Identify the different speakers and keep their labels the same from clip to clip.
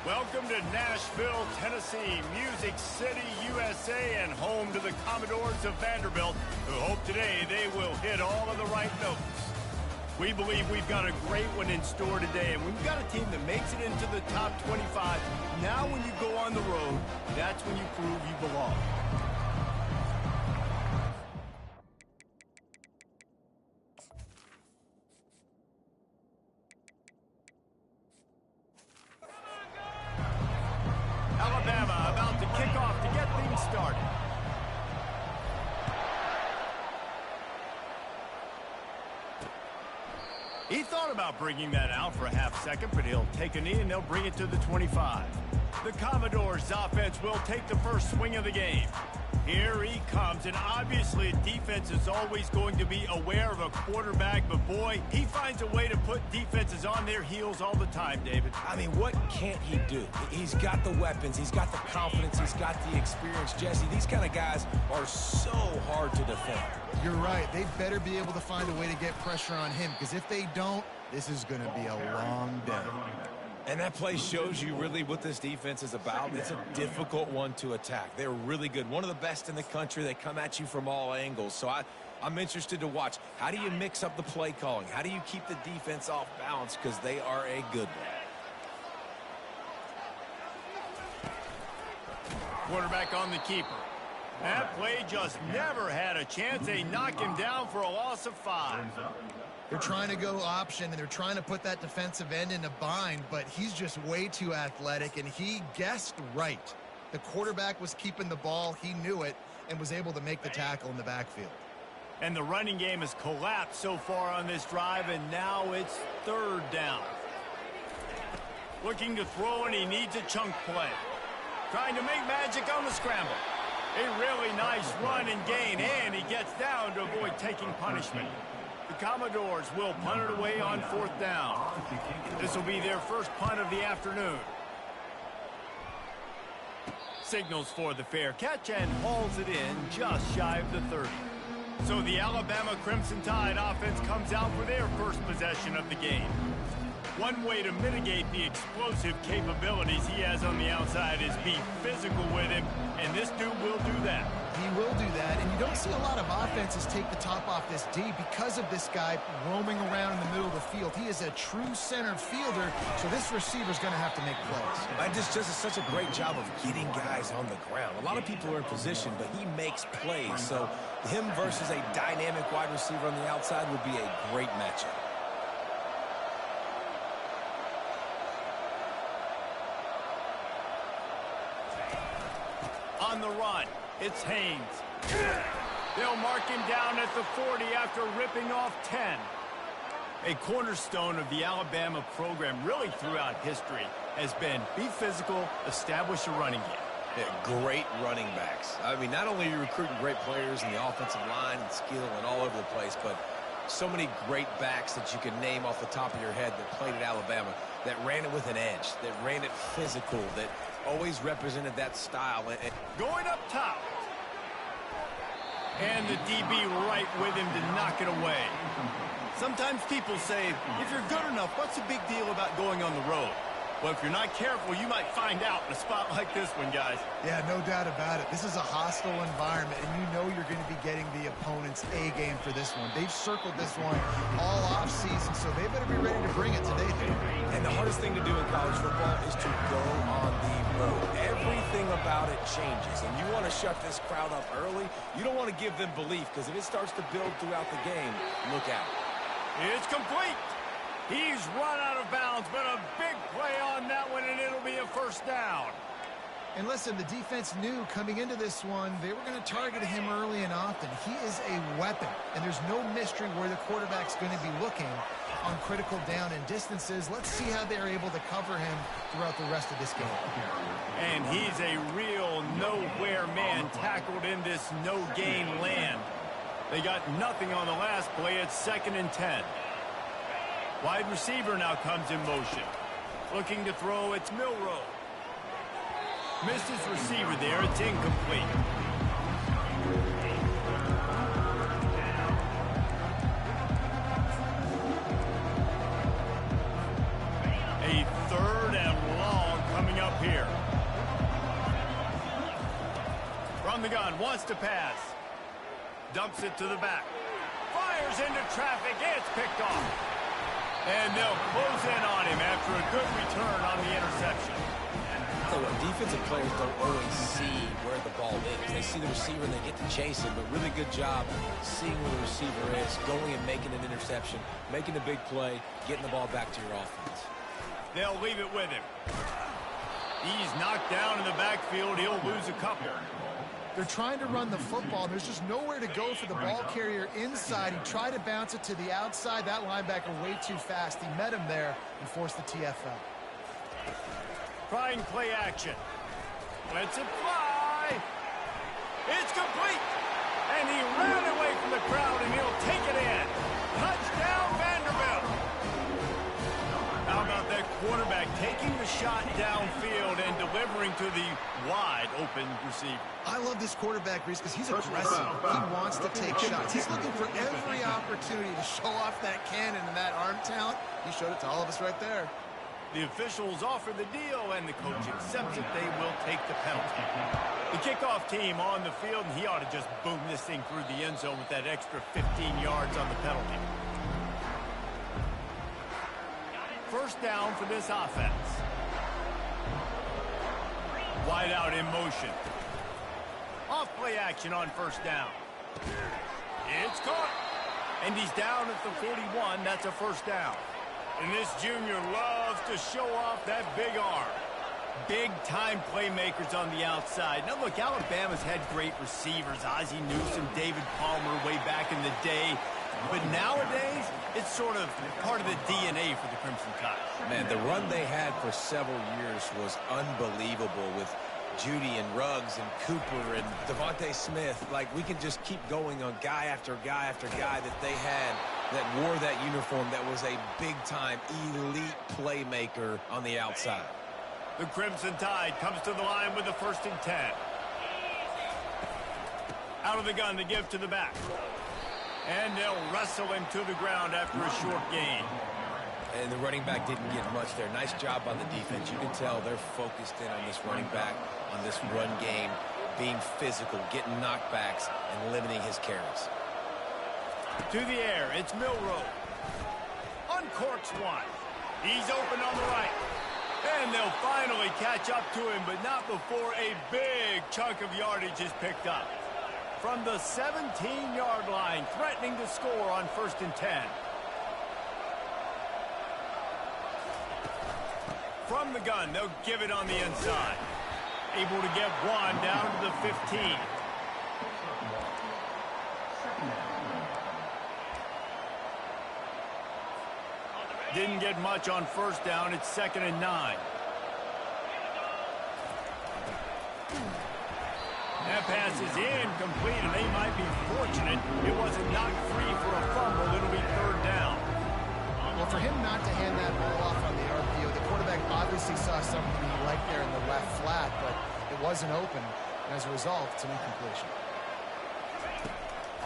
Speaker 1: Welcome to Nashville, Tennessee, Music City, USA, and home to the Commodores of Vanderbilt, who hope today they will hit all of the right notes. We believe we've got a great one in store today, and we've got a team that makes it into the top 25. Now when you go on the road, that's when you prove you belong. Alabama about to kick off to get things started. He thought about bringing that out for a half second, but he'll take a knee and they'll bring it to the 25. The Commodores' offense will take the first swing of the game. Here he comes, and obviously defense is always going to be aware of a quarterback, but boy, he finds a way to put defenses on their heels all the time, David.
Speaker 2: I mean, what can't he do? He's got the weapons, he's got the confidence, he's got the experience. Jesse, these kind of guys are so hard to defend.
Speaker 3: You're right. They better be able to find a way to get pressure on him, because if they don't, this is going to be a long day.
Speaker 2: And that play shows you really what this defense is about. It's a difficult one to attack. They're really good. One of the best in the country. They come at you from all angles. So I'm interested to watch. How do you mix up the play calling? How do you keep the defense off balance? Because they are a good one.
Speaker 1: Quarterback on the keeper. That play just never had a chance. They knock him down for a loss of 5.
Speaker 3: They're trying to go option, and they're trying to put that defensive end in a bind, but he's just way too athletic, and he guessed right. The quarterback was keeping the ball. He knew it and was able to make the tackle in the backfield.
Speaker 1: And the running game has collapsed so far on this drive, and now it's 3rd down. Looking to throw, and he needs a chunk play. Trying to make magic on the scramble. A really nice run and gain, and he gets down to avoid taking punishment. The Commodores will punt it away on 4th down. This will be their first punt of the afternoon. Signals for the fair catch and hauls it in just shy of the 30. So the Alabama Crimson Tide offense comes out for their first possession of the game. One way to mitigate the explosive capabilities he has on the outside is be physical with him, and this dude will do that.
Speaker 3: He will do that, and you don't see a lot of offenses take the top off this D because of this guy roaming around in the middle of the field. He is a true center fielder, so this receiver's going to have to make plays.
Speaker 2: And just does such a great job of getting guys on the ground. A lot of people are in position, but he makes plays, so him versus a dynamic wide receiver on the outside would be a great matchup.
Speaker 1: On the run, it's Haynes. They'll mark him down at the 40 after ripping off 10. A cornerstone of the Alabama program really throughout history has been be physical, establish a running game.
Speaker 2: Yeah, great running backs. I mean, not only are you recruiting great players in the offensive line and skill and all over the place, but so many great backs that you can name off the top of your head that played at Alabama, that ran it with an edge, that ran it physical, that always represented that style.
Speaker 1: Going up top. And the DB right with him to knock it away. Sometimes people say, if you're good enough, what's the big deal about going on the road? Well, if you're not careful, you might find out in a spot like this one, guys.
Speaker 3: Yeah, no doubt about it. This is a hostile environment, and you know you're going to be getting the opponent's A game for this one. They've circled this one all offseason, so they better be ready to bring it today.
Speaker 2: And the hardest thing to do in college football is to go on the road. Everything about it changes, and you want to shut this crowd up early. You don't want to give them belief, because if it starts to build throughout the game, look out.
Speaker 1: It's complete. He's run out of bounds, but a big play on that one, and it'll be a 1st down.
Speaker 3: And listen, the defense knew coming into this one, they were going to target him early and often. He is a weapon, and there's no mystery where the quarterback's going to be looking on critical down and distances. Let's see how they're able to cover him throughout the rest of this game.
Speaker 1: And he's a real nowhere man tackled in this no-gain land. They got nothing on the last play. It's 2nd and 10. Wide receiver now comes in motion. Looking to throw, it's Milroe. Missed his receiver there, it's incomplete. A 3rd and long coming to pass. Dumps it to the back. Fires into traffic. It's picked off. And they'll close in on him after a good return on the interception.
Speaker 2: So defensive players don't always see where the ball is. They see the receiver and they get to chase him, but really good job seeing where the receiver is, going and making an interception, making a big play, getting the ball back to your offense.
Speaker 1: They'll leave it with him. He's knocked down in the backfield. He'll lose a couple.
Speaker 3: They're trying to run the football. There's just nowhere to go for the ball carrier inside. He tried to bounce it to the outside. That linebacker way too fast. He met him there and forced the TFL.
Speaker 1: Trying play action. Lets it fly. It's complete. And he ran away from the crowd, and he'll take it in. Touchdown, Vanderbilt. How about that quarterback taking the shot downfield and delivering to the wide-open receiver?
Speaker 3: I love this quarterback, Reese, because he's aggressive. He wants to take shots. He's looking for every opportunity to show off that cannon and that arm talent. He showed it to all of us right there.
Speaker 1: The officials offer the deal, and the coach accepts it. They will take the penalty. The kickoff team on the field, and he ought to just boom this thing through the end zone with that extra 15 yards on the penalty. First down for this offense. Wide out in motion. Off play action on first down. It's caught. And he's down at the 41. That's a first down. And this junior loves to show off that big arm. Big-time playmakers on the outside. Now, look, Alabama's had great receivers. Ozzie Newsome, David Palmer way back in the day. But nowadays, it's sort of part of the DNA for the Crimson Tide.
Speaker 2: Man, the run they had for several years was unbelievable with Judy and Ruggs and Cooper and Devontae Smith. Like, we can just keep going on guy after guy after guy that they had that wore that uniform that was a big-time elite playmaker on the outside.
Speaker 1: The Crimson Tide comes to the line with the 1st and 10. Out of the gun to give to the back. And they'll wrestle him to the ground after a short gain.
Speaker 2: And the running back didn't get much there. Nice job on the defense. You can tell they're focused in on this running back, on this run game, being physical, getting knockbacks, and limiting his carries.
Speaker 1: To the air, it's Milroe. Uncorks one. He's open on the right. And they'll finally catch up to him, but not before a big chunk of yardage is picked up. From the 17-yard line, threatening to score on 1st and 10. From the gun, they'll give it on the inside. Able to get one down to the 15. Didn't get much on first down. It's 2nd and 9. That pass is incomplete, and they might be fortunate it wasn't knocked free for a fumble. It'll be 3rd down.
Speaker 3: Well, for him not to hand that ball off on the RPO, the quarterback obviously saw something he liked there in the left flat, but it wasn't open. And as a result, it's an incompletion.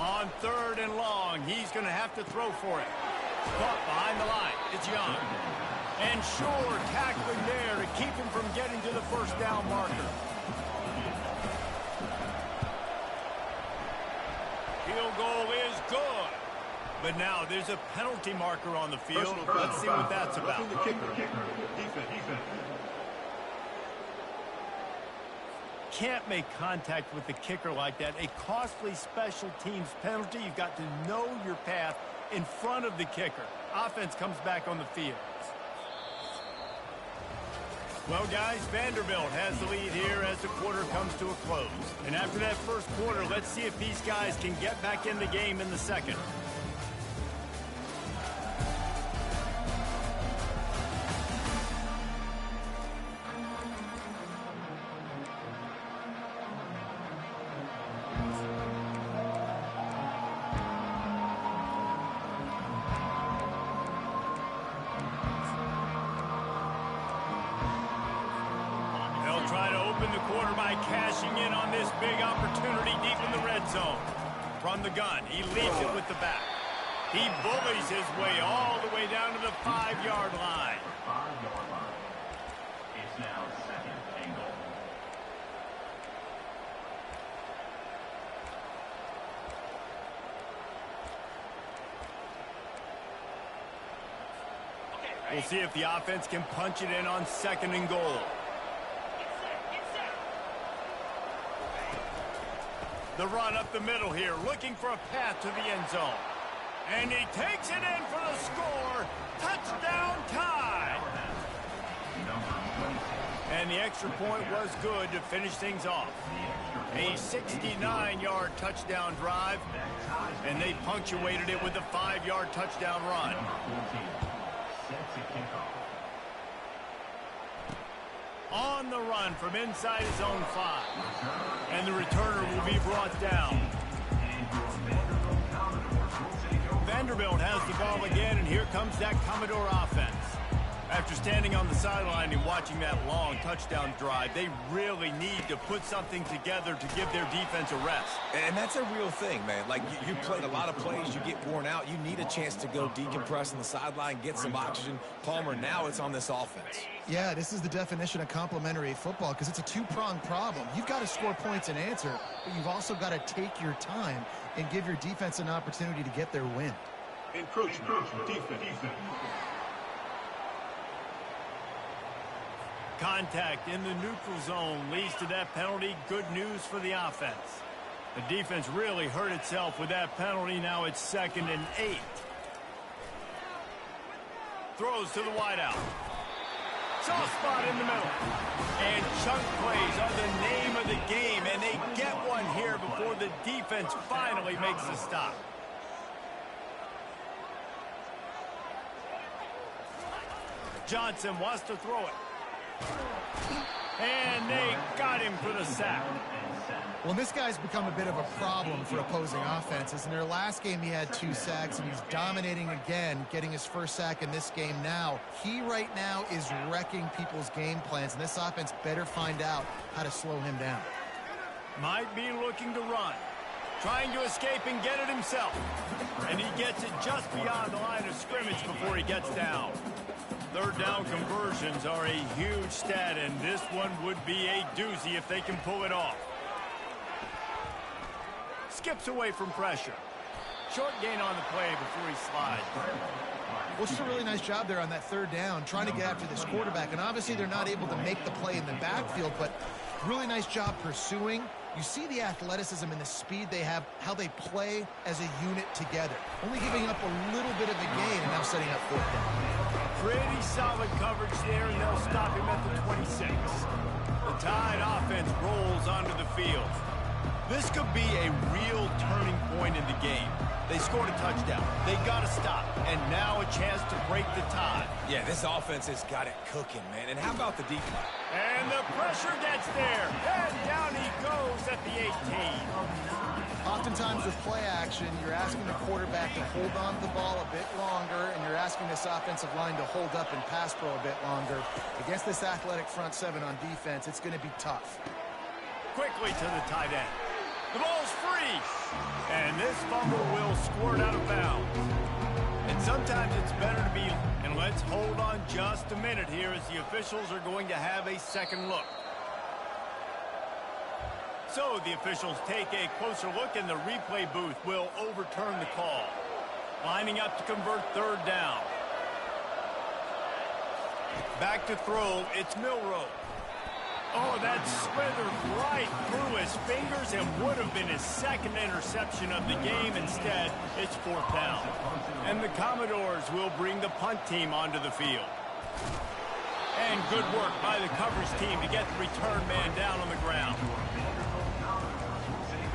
Speaker 1: On 3rd and long, he's going to have to throw for it. Caught behind the line. It's Young. And sure, tackling there to keep him from getting to the 1st down marker. Field goal is good. But now there's a penalty marker on the field. Let's see what that's about. Can't make contact with the kicker like that. A costly special teams penalty. You've got to know your path in front of the kicker. Offense comes back on the field. Well, guys, Vanderbilt has the lead here as the quarter comes to a close. And after that first quarter, let's see if these guys can get back in the game in the second. Cashing in on this big opportunity deep in the red zone. From the gun, he leads it with the back. He bullies his way all the way down to the 5-yard line.
Speaker 4: It's now 2nd and goal.
Speaker 1: We'll see if the offense can punch it in on 2nd and goal. The run up the middle here, looking for a path to the end zone. And he takes it in for the score. Touchdown tie. And the extra point was good to finish things off. A 69-yard touchdown drive, and they punctuated it with a 5-yard touchdown run. On the run from inside his own 5. And the returner will be brought down. Vanderbilt has the ball again, and here comes that Commodore offense. After standing on the sideline and watching that long touchdown drive, they really need to put something together to give their defense a rest.
Speaker 2: And that's a real thing, man. Like, you played a lot of plays, you get worn out. You need a chance to go decompress on the sideline, get some oxygen. Palmer, now it's on this offense.
Speaker 3: Yeah, this is the definition of complementary football because it's a two-pronged problem. You've got to score points and answer, but you've also got to take your time and give your defense an opportunity to get their win.
Speaker 4: Encroachment, defense.
Speaker 1: Contact in the neutral zone leads to that penalty. Good news for the offense. The defense really hurt itself with that penalty. Now it's 2nd and 8. Throws to the wideout. Soft spot in the middle. And chunk plays are the name of the game, and they get one here before the defense finally makes the stop. Johnson wants to throw it. And they got him for the sack.
Speaker 3: Well, this guy's become a bit of a problem for opposing offenses. In their last game, he had 2 sacks, and he's dominating again, getting his first sack in this game now. He right now is wrecking people's game plans, and this offense better find out how to slow him down.
Speaker 1: Might be looking to run. Trying to escape and get it himself. And he gets it just beyond the line of scrimmage before he gets down. 3rd down conversions are a huge stat, and this one would be a doozy if they can pull it off. Skips away from pressure. Short gain on the play before he slides.
Speaker 3: Well, just a really nice job there on that 3rd down, trying to get after this quarterback. And obviously they're not able to make the play in the backfield, but really nice job pursuing. You see the athleticism and the speed they have, how they play as a unit together. Only giving up a little bit of a gain and now setting up 4th down.
Speaker 1: Pretty solid coverage there, and they'll stop him at the 26. The Tide offense rolls onto the field. This could be a real turning point in the game. They scored a touchdown. They got to stop, and now a chance to break the tie.
Speaker 2: Yeah, this offense has got it cooking, man. And how about the defense?
Speaker 1: And the pressure gets there. And down he goes at the 18.
Speaker 3: Oftentimes with play action, you're asking the quarterback to hold on to the ball a bit longer, and you're asking this offensive line to hold up and pass pro a bit longer. Against this athletic front 7 on defense, it's going to be tough.
Speaker 1: Quickly to the tight end. The ball's free. And this fumble will squirt out of bounds. And sometimes it's better to be... And let's hold on just a minute here as the officials are going to have a second look. So the officials take a closer look, and the replay booth will overturn the call. Lining up to convert 3rd down. Back to throw, it's Milroe. Oh, that slithered right through his fingers and would have been his 2nd interception of the game. Instead, it's 4th down. And the Commodores will bring the punt team onto the field. And good work by the coverage team to get the return man down on the ground.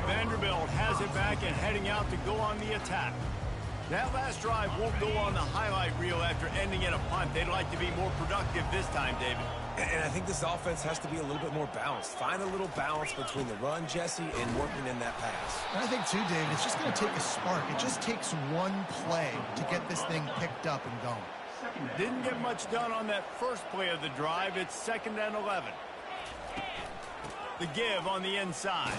Speaker 1: Vanderbilt has it back and heading out to go on the attack. That last drive won't go on the highlight reel after ending in a punt. They'd like to be more productive this time, David.
Speaker 2: And I think this offense has to be a little bit more balanced. Find a little balance between the run, Jesse, and working in that pass.
Speaker 3: And I think, too, David, it's just going to take a spark. It just takes one play to get this thing picked up and going.
Speaker 1: Didn't get much done on that first play of the drive. It's 2nd and 11. The give on the inside.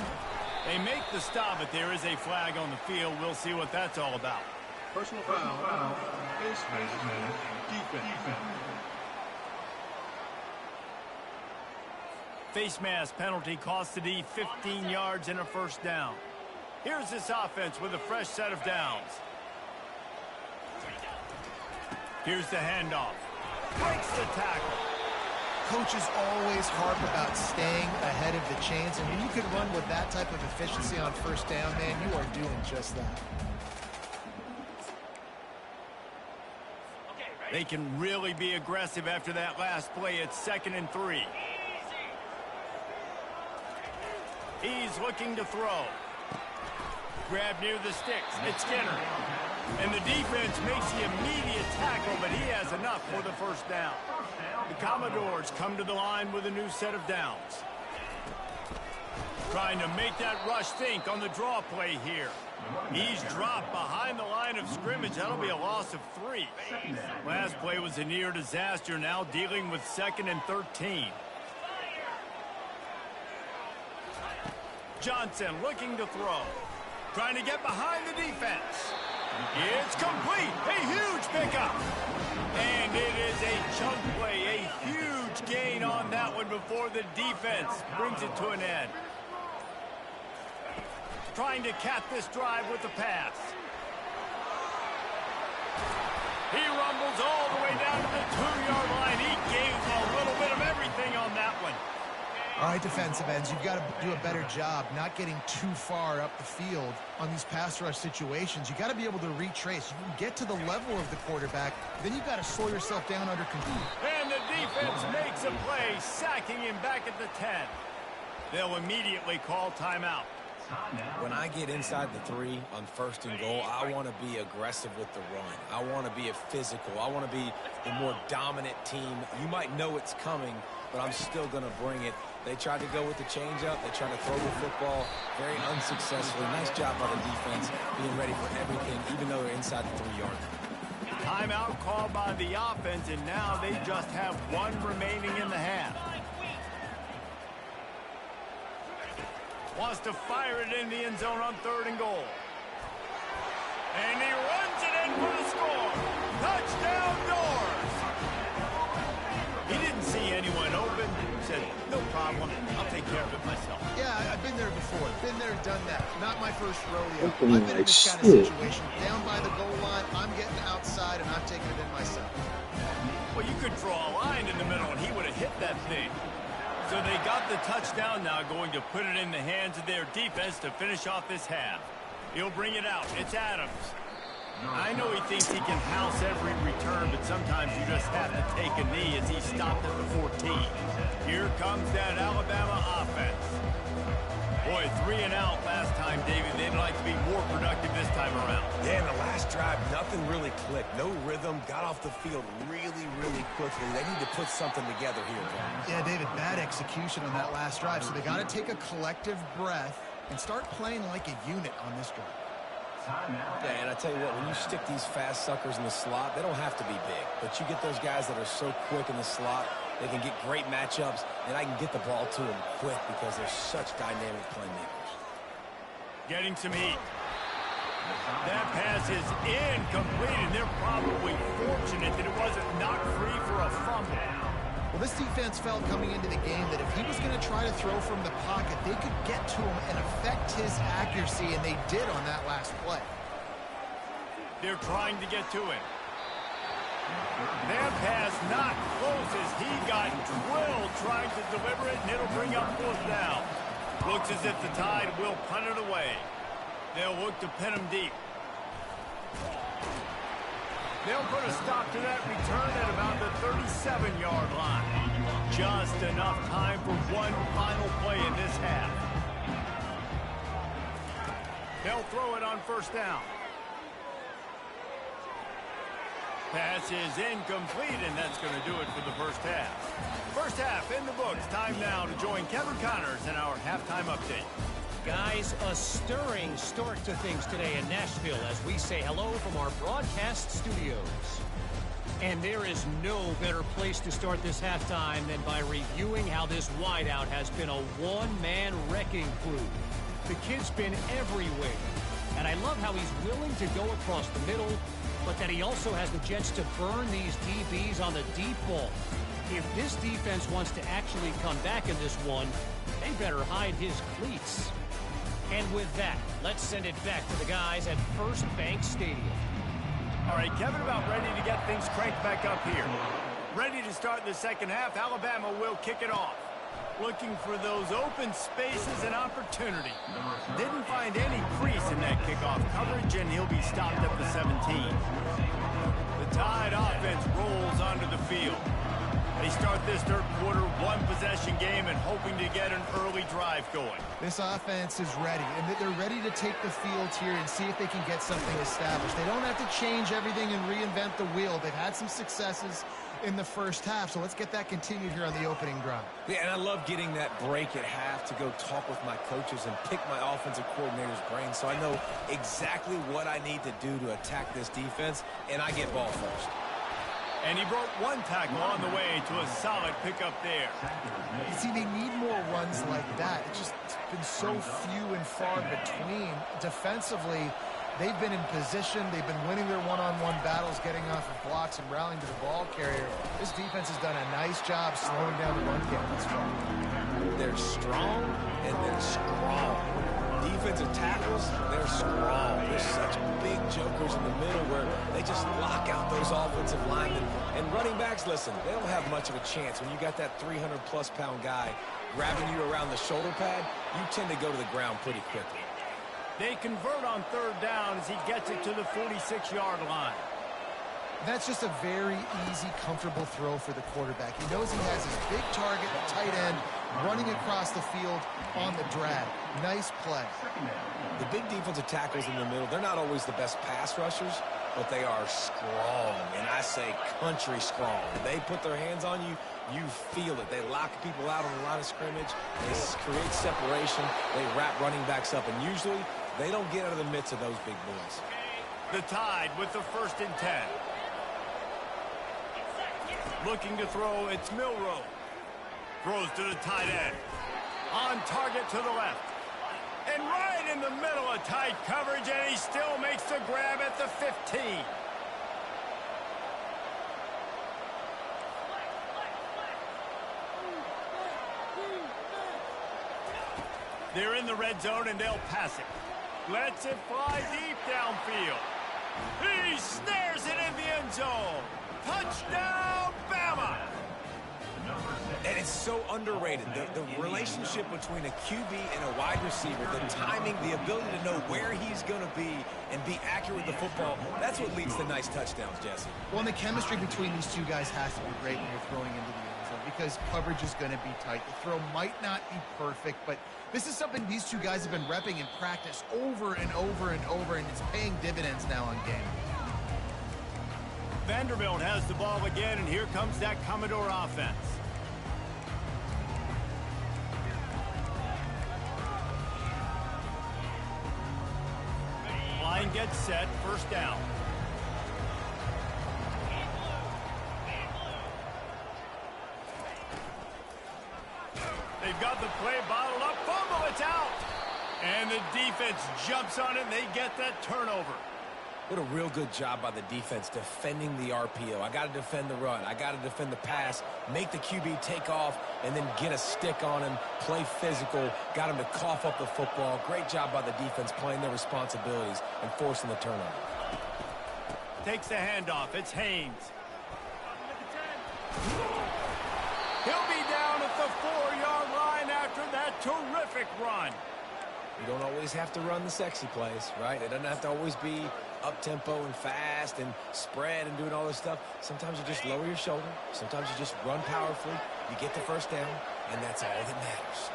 Speaker 1: They make the stop, but there is a flag on the field. We'll see what that's all about.
Speaker 4: Personal foul. Face defense.
Speaker 1: Face mask penalty cost the D 15 yards and a 1st down. Here's this offense with a fresh set of downs. Here's the handoff. breaks the tackle.
Speaker 3: Coaches always harp about staying ahead of the chains, and when you can run with that type of efficiency on first down, man, you are doing just that.
Speaker 1: They can really be aggressive after that last play. It's 2nd and 3. He's looking to throw. Grab near the sticks. It's Skinner. And the defense makes the immediate tackle, but he has enough for the first down. The Commodores come to the line with a new set of downs. Trying to make that rush think on the draw play here. He's dropped behind the line of scrimmage. That'll be a loss of 3. Last play was a near disaster. Now dealing with 2nd and 13. Johnson looking to throw. Trying to get behind the defense. It's complete. A huge pickup. And it is a chunk play. A huge gain on that one before the defense brings it to an end. Trying to cap this drive with the pass. He rumbles all the way down to the 2-yard line. He gains a little bit of everything on that one.
Speaker 3: All right, defensive ends, you've got to do a better job not getting too far up the field on these pass rush situations. You've got to be able to retrace. You can get to the level of the quarterback, then you've got to slow yourself down under control.
Speaker 1: And the defense makes a play, sacking him back at the 10. They'll immediately call timeout.
Speaker 2: When I get inside the 3 on 1st and goal, I want to be aggressive with the run. I want to be a physical. I want to be the more dominant team. You might know it's coming, but I'm still going to bring it. They tried to go with the changeup. They tried to throw the football very unsuccessfully. Nice job by the defense being ready for everything, even though they're inside the 3-yard.
Speaker 1: Timeout called by the offense, and now they just have 1 remaining in the half. Wants to fire it in the end zone on 3rd and goal. And he runs it in for the score. Touchdown, Doors. He didn't see anyone open. Said, no problem. I'll take care of it myself.
Speaker 3: Yeah, I've been there before. Been there, done that. Not my first rodeo.
Speaker 5: Open
Speaker 3: I've been in
Speaker 5: like
Speaker 3: this kind of
Speaker 5: shit.
Speaker 3: situation. Down by the goal line, I'm getting outside, and I'm taking it in myself.
Speaker 1: Well, you could draw a line in the middle, and he would have hit that thing. So they got the touchdown now, going to put it in the hands of their defense to finish off this half. He'll bring it out. It's Adams. I know he thinks he can house every return, but sometimes you just have to take a knee as he stopped at the 14. Here comes that Alabama offense. Boy, 3 and out last time, David. They'd like to be more productive this time around.
Speaker 2: Yeah, in the last drive, nothing really clicked. No rhythm. Got off the field really, really quickly. They need to put something together here, guys.
Speaker 3: Yeah, David, bad execution on that last drive, so they got to take a collective breath and start playing like a unit on this drive.
Speaker 2: Yeah, and I tell you what, when you stick these fast suckers in the slot, they don't have to be big. But you get those guys that are so quick in the slot, they can get great matchups, and I can get the ball to them quick because they're such dynamic playmakers.
Speaker 1: Getting some heat. That pass is incomplete, and they're probably fortunate that it wasn't knocked free for a fumble.
Speaker 3: Well, this defense felt coming into the game that if he was going to try to throw from the pocket, they could get to him and affect his accuracy, and they did on that last play.
Speaker 1: They're trying to get to him. That pass not close as he got drilled trying to deliver it, and it'll bring up 4th down. Looks as if the Tide will punt it away. They'll look to pin him deep. They'll put a stop to that return at about the 37-yard line. Just enough time for one final play in this half. They'll throw it on 1st down. Pass is incomplete, and that's going to do it for the first half. First half in the books. Time now to join Kevin Connors in our halftime update.
Speaker 6: Guys, a stirring start to things today in Nashville as we say hello from our broadcast studios. And there is no better place to start this halftime than by reviewing how this wideout has been a one-man wrecking crew. The kid's been everywhere, and I love how he's willing to go across the middle, but that he also has the jets to burn these DBs on the deep ball. If this defense wants to actually come back in this one, they better hide his cleats. And with that, let's send it back to the guys at First Bank Stadium.
Speaker 1: All right, Kevin, about ready to get things cranked back up here. Ready to start the second half. Alabama will kick it off. Looking for those open spaces and opportunity. Didn't find any crease in that kickoff coverage, and he'll be stopped at the 17. The Tide offense rolls onto the field. They start this third quarter one-possession game and hoping to get an early drive going.
Speaker 3: This offense is ready, and they're ready to take the field here and see if they can get something established. They don't have to change everything and reinvent the wheel. They've had some successes in the first half, so let's get that continued here on the opening drive.
Speaker 2: Yeah, and I love getting that break at half to go talk with my coaches and pick my offensive coordinator's brain so I know exactly what I need to do to attack this defense, and I get ball first.
Speaker 1: And he broke one tackle on the way to a solid pickup there.
Speaker 3: You see, they need more runs like that. It's been so few and far between. Defensively, they've been in position. They've been winning their one-on-one battles, getting off of blocks and rallying to the ball carrier. This defense has done a nice job slowing down the run game this far.
Speaker 2: They're strong, and they're strong. Defensive tackles, they're strong. They're such big jokers in the middle where they just lock out those offensive linemen. And running backs, listen, they don't have much of a chance. When you got that 300-plus pound guy grabbing you around the shoulder pad, you tend to go to the ground pretty quickly.
Speaker 1: They convert on third down as he gets it to the 46-yard line.
Speaker 3: That's just a very easy, comfortable throw for the quarterback. He knows he has his big target, tight end, running across the field on the drag. Nice play.
Speaker 2: The big defensive tackles in the middle, they're not always the best pass rushers, but they are strong, and I say country strong. When they put their hands on you, you feel it. They lock people out on the line of scrimmage. They create separation. They wrap running backs up, and usually they don't get out of the midst of those big boys.
Speaker 1: The Tide with the 1st and 10. Looking to throw, it's Milroe. Throws to the tight end. On target to the left. And right in the middle of tight coverage, and he still makes the grab at the 15. They're in the red zone, and they'll pass it. Lets it fly deep downfield. He snares it in the end zone. Touchdown, Bama!
Speaker 2: And it's so underrated. The relationship between a QB and a wide receiver, the timing, the ability to know where he's going to be and be accurate with the football, that's what leads to nice touchdowns, Jesse.
Speaker 3: Well, and the chemistry between these two guys has to be great when you're throwing into the end zone because coverage is going to be tight. The throw might not be perfect, but this is something these two guys have been repping in practice over and over and over, and it's paying dividends now on game.
Speaker 1: Vanderbilt has the ball again, and here comes that Commodore offense. Line gets set, 1st down. They've got the play bottled up, fumble, it's out! And the defense jumps on it, and they get that turnover.
Speaker 2: What a real good job by the defense defending the RPO. I got to defend the run. I got to defend the pass, make the QB take off, and then get a stick on him, play physical, got him to cough up the football. Great job by the defense playing their responsibilities and forcing the turnover.
Speaker 1: Takes the handoff. It's Haynes. He'll be down at the 4-yard line after that terrific run.
Speaker 2: You don't always have to run the sexy plays, right? It doesn't have to always be up-tempo and fast and spread and doing all this stuff. Sometimes you just lower your shoulder. Sometimes you just run powerfully. You get the 1st down, and that's all that matters.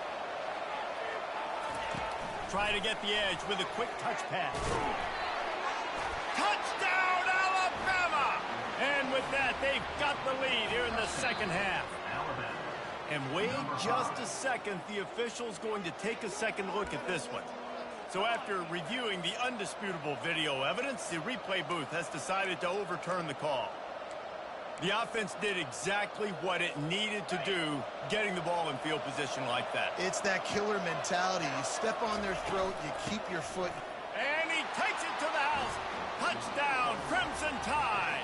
Speaker 1: Try to get the edge with a quick touch pass. Touchdown, Alabama! And with that, they've got the lead here in the second half. And wait just a second, the official's going to take a second look at this one. So after reviewing the undisputable video evidence, the replay booth has decided to overturn the call. The offense did exactly what it needed to do, getting the ball in field position like that.
Speaker 3: It's that killer mentality. You step on their throat, you keep your foot.
Speaker 1: And he takes it to the house. Touchdown, Crimson Tide.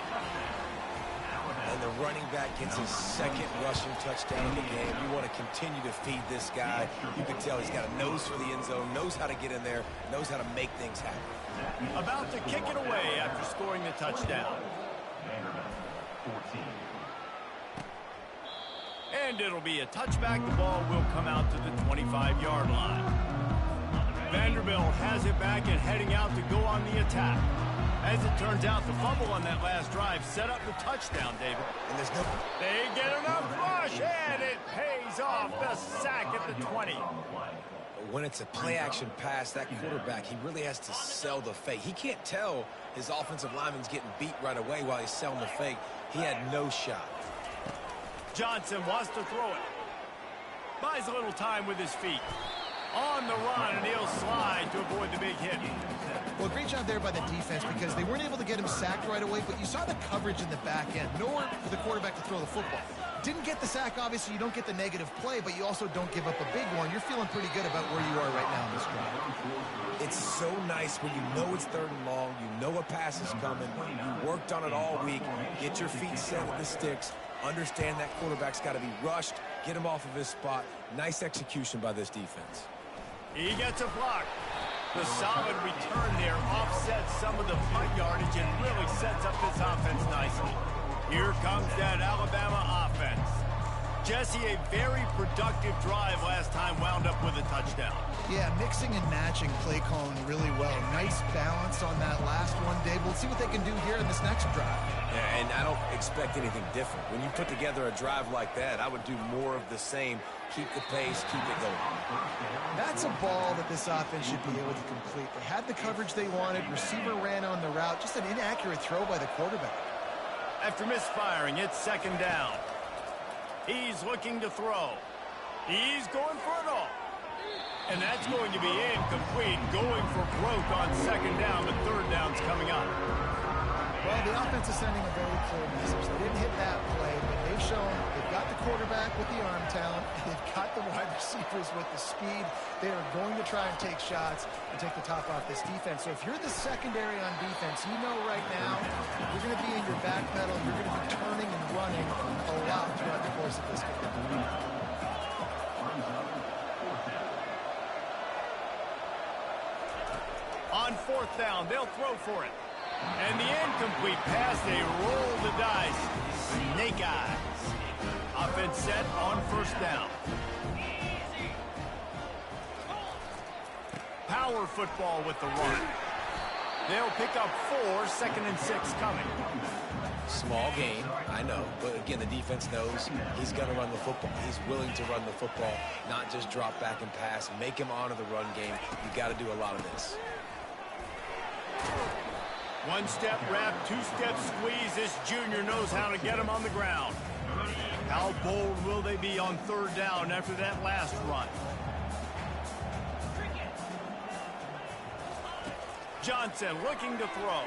Speaker 2: And the running back gets his 2nd rushing touchdown of the game. You want to continue to feed this guy. You can tell he's got a nose for the end zone, knows how to get in there, knows how to make things happen.
Speaker 1: About to kick it away after scoring the touchdown. And it'll be a touchback. The ball will come out to the 25-yard line. Vanderbilt has it back and heading out to go on the attack. As it turns out, the fumble on that last drive set up the touchdown, David.
Speaker 2: And there's no...
Speaker 1: They get enough rush, and it pays off. The sack at the 20.
Speaker 2: When it's a play-action pass, that quarterback, he really has to sell the fake. He can't tell his offensive lineman's getting beat right away while he's selling the fake. He had no shot.
Speaker 1: Johnson wants to throw it. Buys a little time with his feet. On the run, and he'll slide to avoid the big hit.
Speaker 3: Well, great job there by the defense because they weren't able to get him sacked right away, but you saw the coverage in the back end. Nowhere for the quarterback to throw the football. Didn't get the sack, obviously. You don't get the negative play, but you also don't give up a big one. You're feeling pretty good about where you are right now in this drive.
Speaker 2: It's so nice when you know it's 3rd and long, you know a pass is coming, you worked on it all week, get your feet set at the sticks, understand that quarterback's got to be rushed, get him off of his spot. Nice execution by this defense.
Speaker 1: He gets a block. The solid return there offsets some of the punt yardage and really sets up this offense nicely. Here comes that Alabama offense. Jesse, a very productive drive last time, wound up with a touchdown.
Speaker 3: Yeah, mixing and matching play calling really well. Nice balance on that last one, Dave. We'll see what they can do here in this next drive.
Speaker 2: Yeah, and I don't expect anything different. When you put together a drive like that, I would do more of the same. Keep the pace, keep it going.
Speaker 3: That's a ball that this offense should be able to complete. They had the coverage they wanted. Receiver ran on the route. Just an inaccurate throw by the quarterback.
Speaker 1: After misfiring, it's 2nd down. He's looking to throw. He's going for it all. And that's going to be incomplete. Going for broke on 2nd down, but 3rd down's coming up.
Speaker 3: Well, the offense is sending a very clear message. They didn't hit that play, but they've shown they've got the quarterback with the arm talent, and they've got the wide receivers with the speed. They are going to try and take shots and take the top off this defense. So if you're the secondary on defense, you know right now you're going to be in your back pedal. You're going to be turning and running a lot throughout the course of this game.
Speaker 1: On 4th down, they'll throw for it. And the incomplete pass, they roll the dice. Snake eyes. Offense set on 1st down. Power football with the run. They'll pick up 4, 2nd and 6 coming.
Speaker 2: Small gain, I know, but again, the defense knows he's going to run the football. He's willing to run the football, not just drop back and pass. Make him honor the run game. You got to do a lot of this.
Speaker 1: 1-step wrap, 2-step squeeze. This junior knows how to get him on the ground. How bold will they be on 3rd down after that last run? Johnson looking to throw.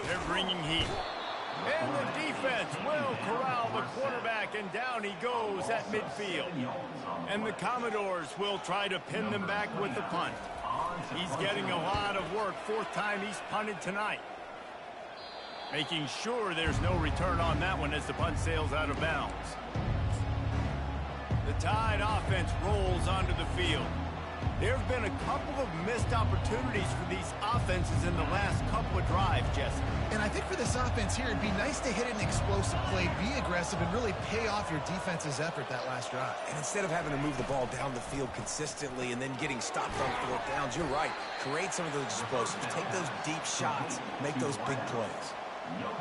Speaker 1: They're bringing heat. And the defense will corral the quarterback, and down he goes at midfield. And the Commodores will try to pin them back with the punt. He's getting a lot of work. 4th time he's punted tonight. Making sure there's no return on that one as the punt sails out of bounds. The Tide offense rolls onto the field. There have been a couple of missed opportunities for these offenses in the last couple of drives, Jesse.
Speaker 3: And I think for this offense here, it'd be nice to hit an explosive play, be aggressive, and really pay off your defense's effort that last drive.
Speaker 2: And instead of having to move the ball down the field consistently and then getting stopped on 4th downs, you're right. Create some of those explosives. Take those deep shots. Make those big plays.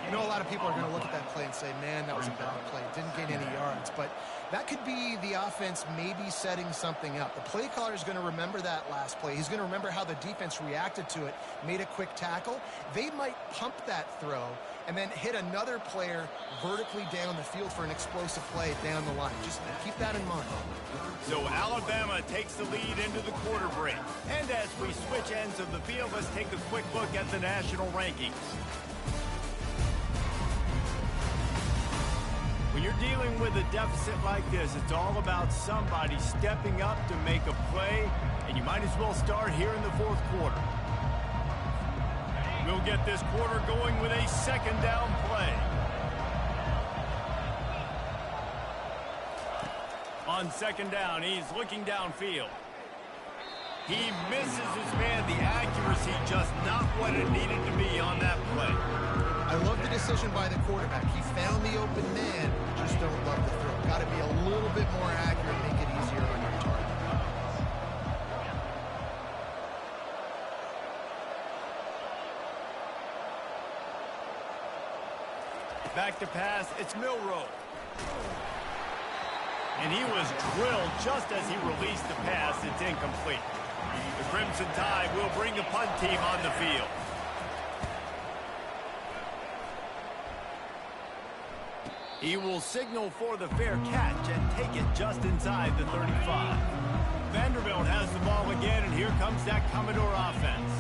Speaker 3: You know, a lot of people are going to look at that play and say, man, that was a bad play. Didn't gain any yards. But that could be the offense maybe setting something up. The play caller is going to remember that last play. He's going to remember how the defense reacted to it, made a quick tackle. They might pump that throw and then hit another player vertically down the field for an explosive play down the line. Just keep that in mind.
Speaker 1: So Alabama takes the lead into the quarter break. And as we switch ends of the field, let's take a quick look at the national rankings. When you're dealing with a deficit like this, it's all about somebody stepping up to make a play, and you might as well start here in the 4th quarter. We'll get this quarter going with a 2nd down play. On 2nd down, he's looking downfield. He misses his man. The accuracy just not what it needed to be on that play.
Speaker 3: I love the decision by the quarterback. He found the open man, just don't love the throw. Got to be a little bit more accurate, make it easier on your target.
Speaker 1: Back to pass, it's Milroe. And he was drilled just as he released the pass. It's incomplete. The Crimson Tide will bring the punt team on the field. He will signal for the fair catch and take it just inside the 35. Vanderbilt has the ball again, and here comes that Commodore offense.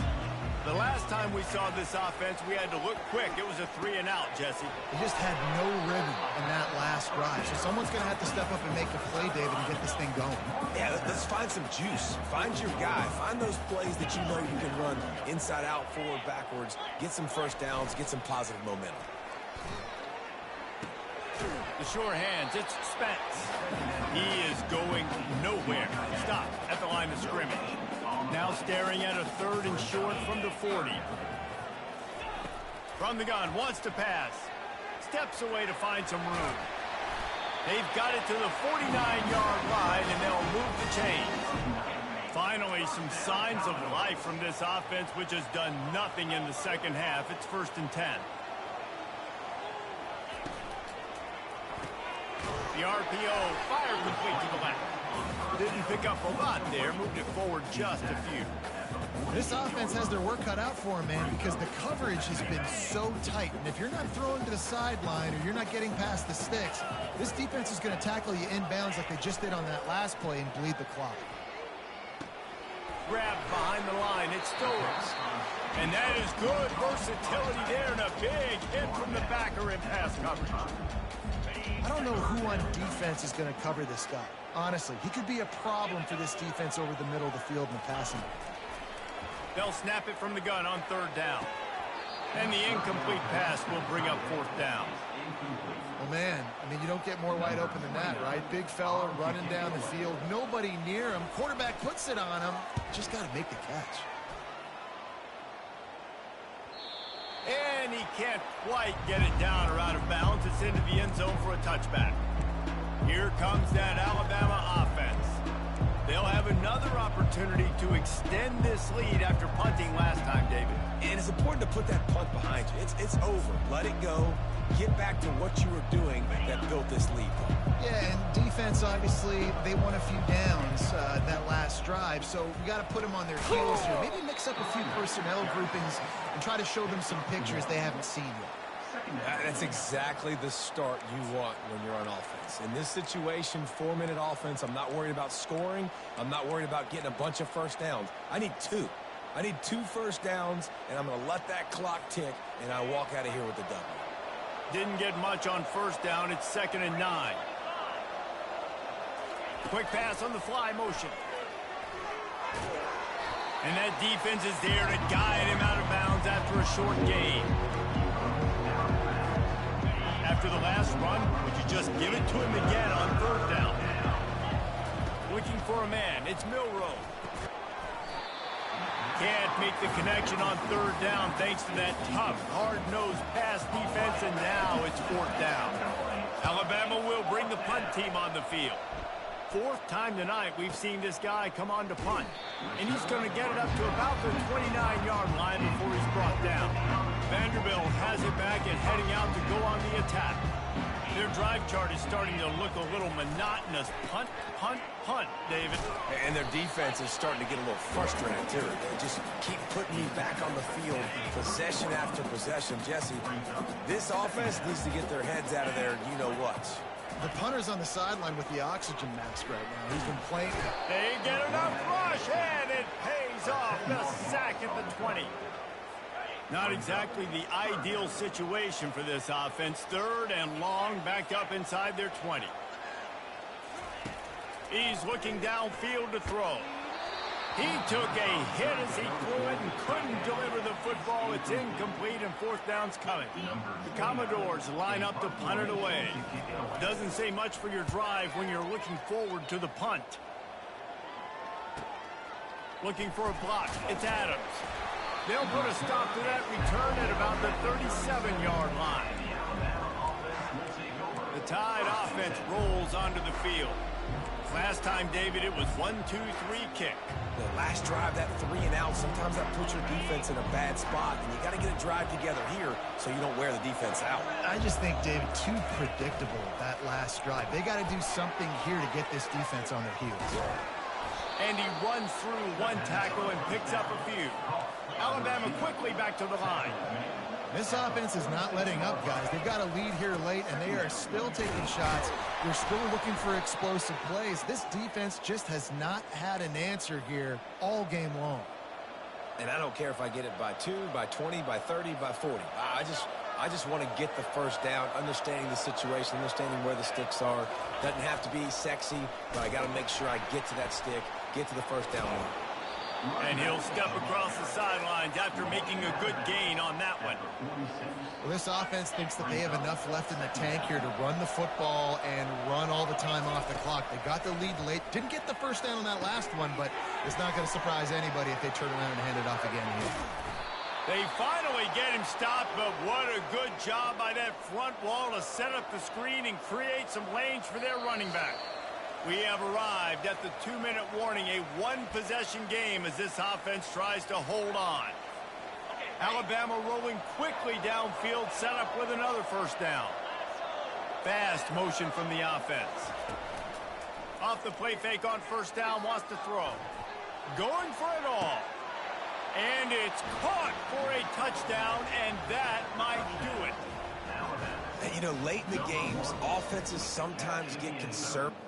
Speaker 1: The last time we saw this offense, we had to look quick. It was a 3-and-out, Jesse.
Speaker 3: They just had no rhythm in that last drive. So someone's going to have to step up and make a play, David, and get this thing going.
Speaker 2: Yeah, let's find some juice. Find your guy. Find those plays that you know you can run inside out, forward, backwards. Get some first downs. Get some positive momentum.
Speaker 1: The sure hands, it's Spence. He is going nowhere. Stop at the line of scrimmage. Now staring at a 3rd and short from the 40. From the gun, wants to pass. Steps away to find some room. They've got it to the 49-yard line, and they'll move the chains. Finally, some signs of life from this offense, which has done nothing in the second half. It's 1st and 10. The RPO fired complete to the left. Didn't pick up a lot there, moved it forward just a few.
Speaker 3: This offense has their work cut out for them, man, because the coverage has been so tight. And if you're not throwing to the sideline or you're not getting past the sticks, this defense is going to tackle you inbounds like they just did on that last play and bleed the clock.
Speaker 1: Grabbed behind the line, it's Stowers. And that is good versatility there, and a big hit from the backer in pass coverage.
Speaker 3: I don't know who on defense is going to cover this guy. Honestly, he could be a problem for this defense over the middle of the field in the passing game.
Speaker 1: They'll snap it from the gun on 3rd down. And the incomplete pass will bring up 4th down.
Speaker 3: Well, man, I mean, you don't get more wide open than that, right? Big fella running down the field, nobody near him. Quarterback puts it on him. Just got to make the catch.
Speaker 1: And he can't quite get it down or out of bounds. It's into the end zone for a touchback. Here comes that Alabama offense. They'll have another opportunity to extend this lead after punting last time, David.
Speaker 2: And it's important to put that punt behind you. It's over. Let it go. Get back to what you were doing that built this lead.
Speaker 3: Yeah, and defense, obviously, they won a few downs that last drive, so we got to put them on their heels here. Maybe mix up a few personnel groupings and try to show them some pictures they haven't seen yet.
Speaker 2: That's exactly the start you want when you're on offense. In this situation, 4-minute offense, I'm not worried about scoring. I'm not worried about getting a bunch of first downs. I need 2. I need 2 first downs, and I'm going to let that clock tick, and I walk out of here with the W.
Speaker 1: Didn't get much on 1st down. It's 2nd and 9. Quick pass on the fly motion. And that defense is there to guide him out of bounds after a short gain. After the last run, would you just give it to him again on 3rd down? Looking for a man. It's Milroe. Can't make the connection on 3rd down thanks to that tough, hard-nosed pass defense, and now it's 4th down. Alabama will bring the punt team on the field. 4th time tonight we've seen this guy come on to punt. And he's going to get it up to about the 29-yard line before he's brought down. Vanderbilt has it back and heading out to go on the attack. Their drive chart is starting to look a little monotonous. Punt, punt, punt, David.
Speaker 2: And their defense is starting to get a little frustrated, too. They just keep putting me back on the field, possession after possession. Jesse, this offense needs to get their heads out of there, you-know-what.
Speaker 3: The punter's on the sideline with the oxygen mask right now. He's been playing.
Speaker 1: They get enough rush, and it pays off. The sack at the 20. Not exactly the ideal situation for this offense. 3rd and long, backed up inside their 20. He's looking downfield to throw. He took a hit as he threw it and couldn't deliver the football. It's incomplete, and 4th down's coming. The Commodores line up to punt it away. Doesn't say much for your drive when you're looking forward to the punt. Looking for a block. It's Adams. They'll put a stop to that return at about the 37-yard line. Tide offense rolls onto the field. Last time, David, it was 1-2-3 kick.
Speaker 2: The last drive, that 3 and out, sometimes that puts your defense in a bad spot, and you got to get a drive together here so you don't wear the defense out.
Speaker 3: I just think, David, too predictable, that last drive. They got to do something here to get this defense on their heels.
Speaker 1: And he runs through one tackle and picks up a few. Alabama quickly back to the line.
Speaker 3: This offense is not letting up, guys. They've got a lead here late, and they are still taking shots. They're still looking for explosive plays. This defense just has not had an answer here all game long.
Speaker 2: And I don't care if I get it by 2, by 20, by 30, by 40. I just want to get the first down, understanding the situation, understanding where the sticks are. Doesn't have to be sexy, but I got to make sure I get to that stick, get to the first down line.
Speaker 1: And he'll step across the sidelines after making a good gain on that one.
Speaker 3: Well, this offense thinks that they have enough left in the tank here to run the football and run all the time off the clock. They got the lead late. Didn't get the first down on that last one, but it's not going to surprise anybody if they turn around and hand it off again here.
Speaker 1: They finally get him stopped, but what a good job by that front wall to set up the screen and create some lanes for their running back. We have arrived at the 2-minute warning, a one-possession game as this offense tries to hold on. Alabama rolling quickly downfield, set up with another first down. Fast motion from the offense. Off the play fake on first down, wants to throw. Going for it all. And it's caught for a touchdown, and that might do it.
Speaker 2: And, you know, late in the games, offenses sometimes get conservative.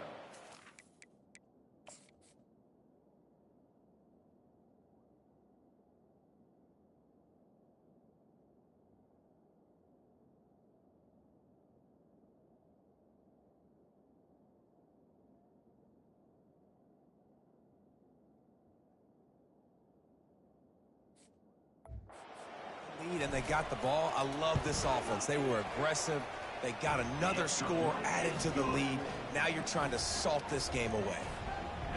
Speaker 2: And they got the ball. I love this offense. They were aggressive. They got another score added to the lead. Now you're trying to salt this game away.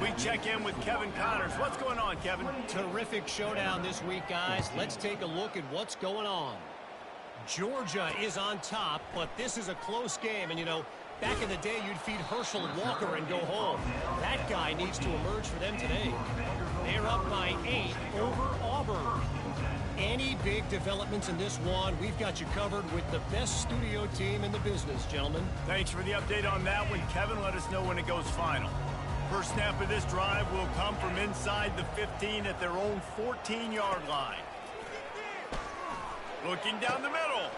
Speaker 1: We check in with Kevin Connors. What's going on, Kevin?
Speaker 6: Terrific showdown this week, guys. Let's take a look at what's going on. Georgia is on top, but this is a close game. And, you know, back in the day, you'd feed Herschel Walker and go home. That guy needs to emerge for them today. They're up by 8 over Auburn. Any big developments in this one, we've got you covered with the best studio team in the business, gentlemen.
Speaker 1: Thanks for the update on that one, Kevin. Let us know when it goes final. First snap of this drive will come from inside the 15 at their own 14-yard line. Looking down the middle.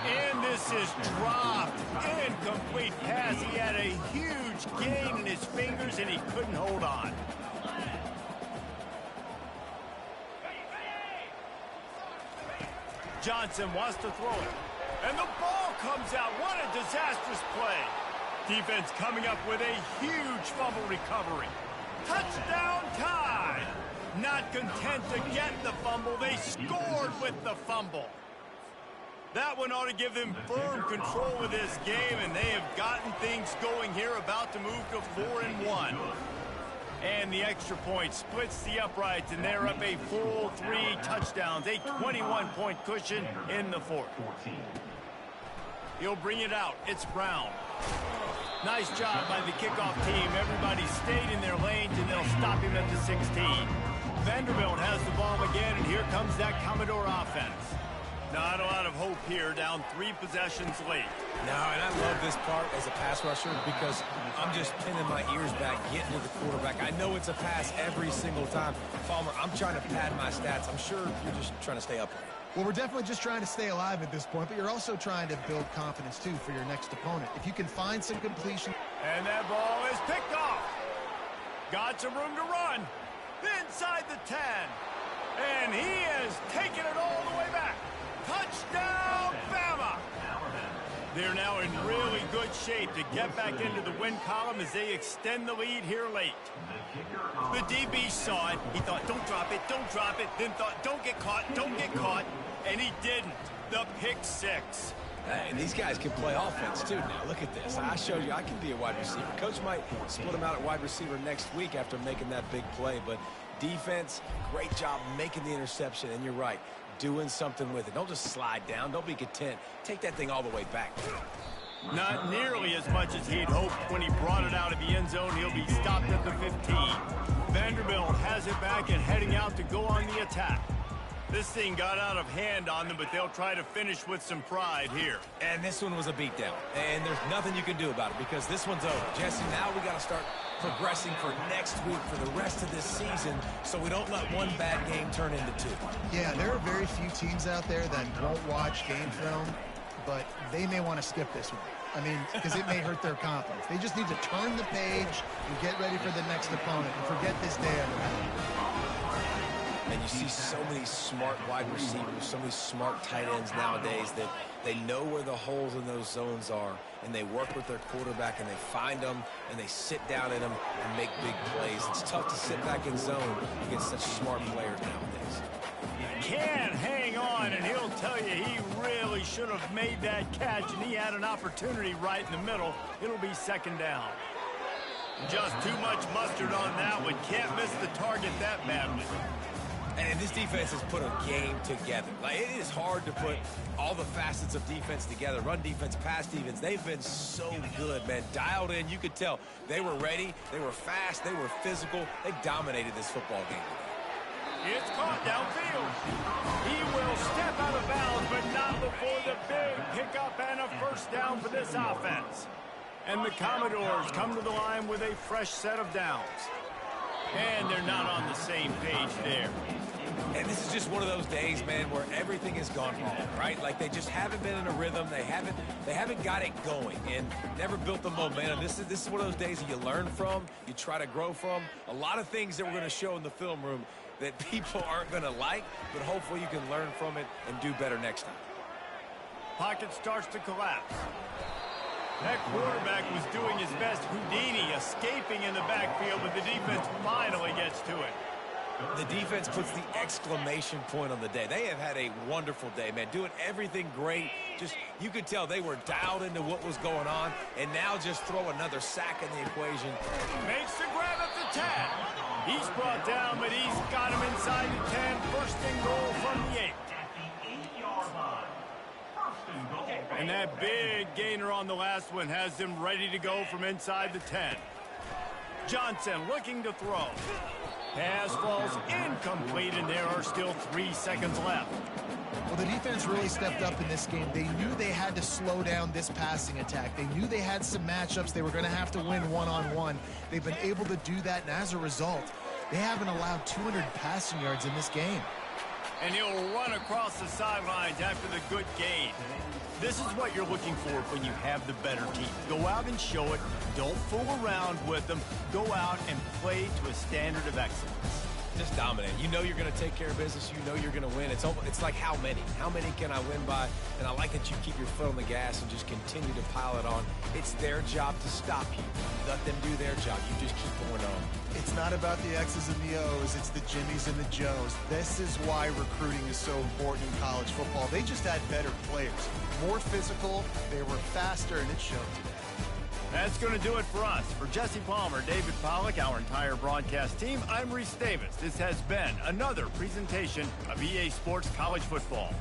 Speaker 1: And this is dropped. Incomplete pass. He had a huge gain in his fingers, and he couldn't hold on. Johnson wants to throw it. And the ball comes out. What a disastrous play. Defense coming up with a huge fumble recovery. Touchdown Tide. Not content to get the fumble, they scored with the fumble. That one ought to give them firm control of this game, and they have gotten things going here, about to move to 4-1. And the extra point splits the uprights, and they're up a full 3 touchdowns, a 21-point cushion in the fourth. He'll bring it out. It's Brown. Nice job by the kickoff team. Everybody stayed in their lanes, and they'll stop him at the 16. Vanderbilt has the ball again, and here comes that Commodore offense. Not a lot of hope here, down 3 possessions late.
Speaker 2: No, and I love this part as a pass rusher because I'm just pinning my ears back, getting to the quarterback. I know it's a pass every single time. Palmer, I'm trying to pad my stats. I'm sure you're just trying to stay upright.
Speaker 3: Well, we're definitely just trying to stay alive at this point, but you're also trying to build confidence, too, for your next opponent. If you can find some completion.
Speaker 1: And that ball is picked off. Got some room to run. Inside the 10. And he has taken it all the way back. Touchdown, Bama! They're now in really good shape to get back into the win column as they extend the lead here late. The DB saw it. He thought, don't drop it, don't drop it. Then thought, don't get caught, don't get caught. And he didn't. The pick 6.
Speaker 2: And these guys can play offense, too. Now, look at this. I showed you I can be a wide receiver. Coach might split him out at wide receiver next week after making that big play. But defense, great job making the interception. And you're right, doing something with it. Don't just slide down. Don't be content. Take that thing all the way back.
Speaker 1: Not nearly as much as he'd hoped when he brought it out of the end zone. He'll be stopped at the 15. Vanderbilt has it back and heading out to go on the attack. This thing got out of hand on them, but they'll try to finish with some pride here.
Speaker 2: And this one was a beatdown. And there's nothing you can do about it because this one's over. Jesse, now we got to start progressing for next week for the rest of this season so we don't let one bad game turn into two.
Speaker 3: Yeah, there are very few teams out there that won't watch game film, but they may want to skip this one. I mean, because it may hurt their confidence. They just need to turn the page and get ready for the next opponent and forget this day on the mound.
Speaker 2: And you see so many smart wide receivers, so many smart tight ends nowadays that they know where the holes in those zones are, and they work with their quarterback, and they find them, and they sit down in them and make big plays. It's tough to sit back in zone against such smart players nowadays.
Speaker 1: Can hang on, and he'll tell you he really should have made that catch, and he had an opportunity right in the middle. It'll be second down. Just too much mustard on that one. Can't miss the target that badly.
Speaker 2: And this defense has put a game together. Like, it is hard to put all the facets of defense together. Run defense, pass defense. They've been so good, man. Dialed in. You could tell they were ready. They were fast. They were physical. They dominated this football game.
Speaker 1: It's caught downfield. He will step out of bounds, but not before the big pickup and a first down for this offense. And the Commodores come to the line with a fresh set of downs. And they're not on the same page there.
Speaker 2: And this is just one of those days, man, where everything has gone wrong, right? Like they just haven't been in a rhythm. They haven't got it going and never built the momentum. This is one of those days that you learn from, you try to grow from. A lot of things that we're going to show in the film room that people aren't going to like, but hopefully you can learn from it and do better next time.
Speaker 1: Pocket starts to collapse. That quarterback was doing his best Houdini, escaping in the backfield, but the defense finally gets to it.
Speaker 2: The defense puts the exclamation point on the day. They have had a wonderful day, man, doing everything great. Just, you could tell they were dialed into what was going on, and now just throw another sack in the equation.
Speaker 1: Makes the grab at the 10. He's brought down, but he's got him inside the 10. First and goal from the 8. And that big gainer on the last one has them ready to go from inside the 10. Johnson looking to throw. Pass falls incomplete, and there are still 3 seconds left.
Speaker 3: Well, the defense really stepped up in this game. They knew they had to slow down this passing attack. They knew they had some matchups they were going to have to win one-on-one. They've been able to do that, and as a result, they haven't allowed 200 passing yards in this game.
Speaker 1: And he'll run across the sidelines after the good gain. This is what you're looking for when you have the better team. Go out and show it. Don't fool around with them. Go out and play to a standard of excellence.
Speaker 2: Just dominate. You know you're going to take care of business. You know you're going to win. It's like how many? How many can I win by? And I like that you keep your foot on the gas and just continue to pile it on. It's their job to stop you. Let them do their job. You just keep going on.
Speaker 3: It's not about the X's and the O's. It's the Jimmies and the Joes. This is why recruiting is so important in college football. They just had better players. More physical. They were faster, and it showed today.
Speaker 1: That's going to do it for us. For Jesse Palmer, David Pollack, our entire broadcast team, I'm Reese Davis. This has been another presentation of EA Sports College Football.